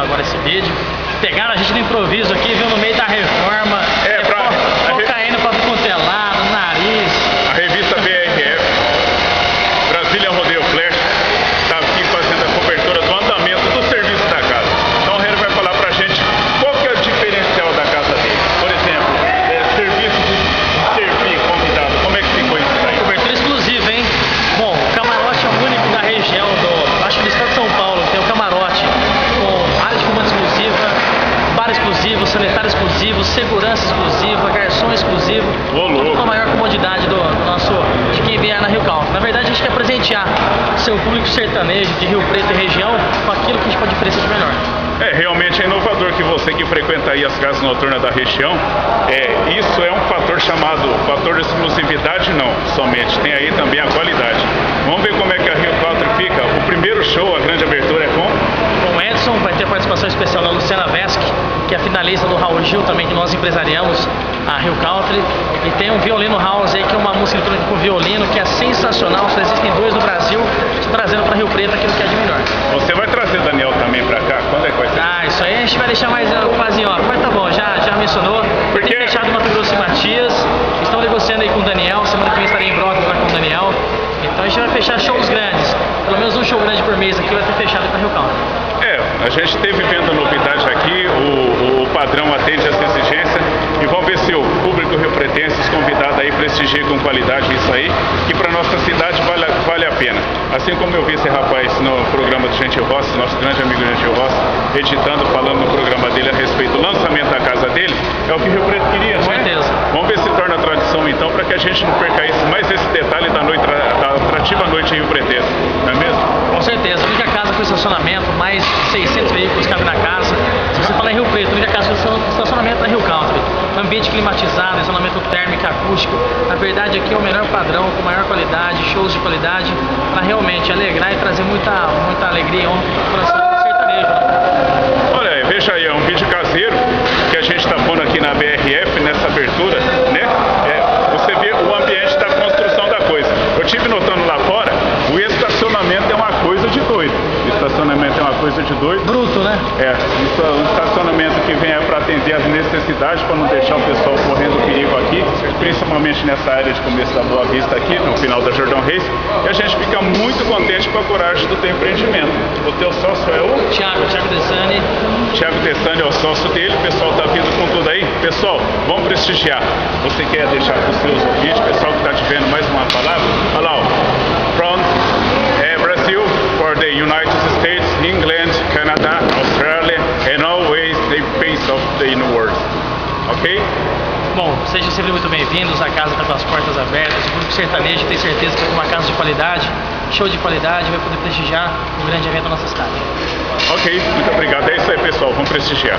agora esse vídeo. Pegaram a gente no improviso aqui, viu, no meio da reforma. Caindo pra contelado, no nariz. A revista BRF, Brasília Rodeio Flash, está aqui fazendo a cobertura do andamento do serviço da casa. Então o Hary vai falar pra gente qual que é o diferencial da casa dele. Por exemplo, serviço de servir convidado. Como é que ficou isso daí? Cobertura exclusiva, hein? Bom, o camarote é o único da região acho que do estado de São Paulo, tem o camarote com área de comando exclusiva, bar exclusivo, sanitário exclusivo, segurança exclusiva, garçom exclusivo, com a maior comodidade de quem vier na Rio Country. Na verdade, a gente quer presentear seu público sertanejo de Rio Preto e região com aquilo que a gente pode oferecer de melhor. Realmente é inovador que você que frequenta aí as casas noturnas da região, isso é um fator chamado fator de exclusividade, não somente, tem aí também a qualidade. Vamos ver como é que a Rio Country fica. O primeiro show, a grande abertura é com o Edson, vai ter participação especial da Luciana Vesque, que é finalista do Raul Gil também, que nós empresariamos a Rio Country. E tem um violino house aí, que é uma música eletrônica com violino, que é sensacional, só existem 2 no Brasil, trazendo para Rio Preto aquilo que é de melhor. Você vai trazer o Daniel também para cá? Quando é que vai ser? Isso aí a gente vai deixar mais quase ó. Mas tá bom, já mencionou. Tem fechado no Mato Grosso e Matias. Estão negociando aí com o Daniel. Semana que vem estarei em Brotas lá com o Daniel. Então a gente vai fechar shows grandes. Pelo menos um show grande por mês aqui vai ter fechado para Rio Country. A gente teve vendo a novidade aqui, o padrão atende essa exigência e vamos ver se o público riopretense, os convidados aí prestigia com qualidade isso aí, que para nossa cidade vale a pena. Assim como eu vi esse rapaz no programa do Gentil Rossi, nosso grande amigo Gentil Rossi, editando, falando no programa dele a respeito do lançamento da casa dele, é o que o Rio Preto queria, com certeza. Vamos ver se torna tradição então, para que a gente não perca mais esse detalhe da atrativa noite em Rio Pretense, não é mesmo? Com certeza, a única casa com estacionamento, mais 600 veículos cabem na casa. Se você falar em Rio Preto, a única casa com estacionamento é Rio Country. Ambiente climatizado, isolamento térmico, acústico. Na verdade, aqui é o melhor padrão, com maior qualidade, shows de qualidade, para realmente alegrar e trazer muita alegria e honra para o coração sertanejo. Olha aí, veja aí, é um vídeo caseiro que a gente está pondo aqui na BRF, nessa abertura, né? Você vê o ambiente da construção da coisa. Eu estive notando lá fora, o estacionamento é uma coisa de doido. O estacionamento é uma coisa de doido. Bruto, né? Isso é um estacionamento que vem para atender as necessidades, para não deixar o pessoal correndo perigo aqui, principalmente nessa área de começo da Boa Vista aqui, no final da Jordão Reis. E a gente fica muito contente com a coragem do teu empreendimento. O teu sócio é o? Thiago Dessani. Thiago Dessani é o sócio dele. O pessoal tá vindo com tudo aí. Pessoal, vamos prestigiar. Você quer deixar para os seus ouvintes, pessoal que está te vendo, mais uma palavra? Olha lá, from Brazil, for the United States, England, Canada, Australia, and always the face of the world. Ok? Bom, sejam sempre muito bem-vindos. A casa está com as portas abertas. O público sertanejo tem certeza que é uma casa de qualidade, show de qualidade, vai poder prestigiar um grande evento da nossa cidade. Ok, muito obrigado. É isso aí, pessoal. Vamos prestigiar.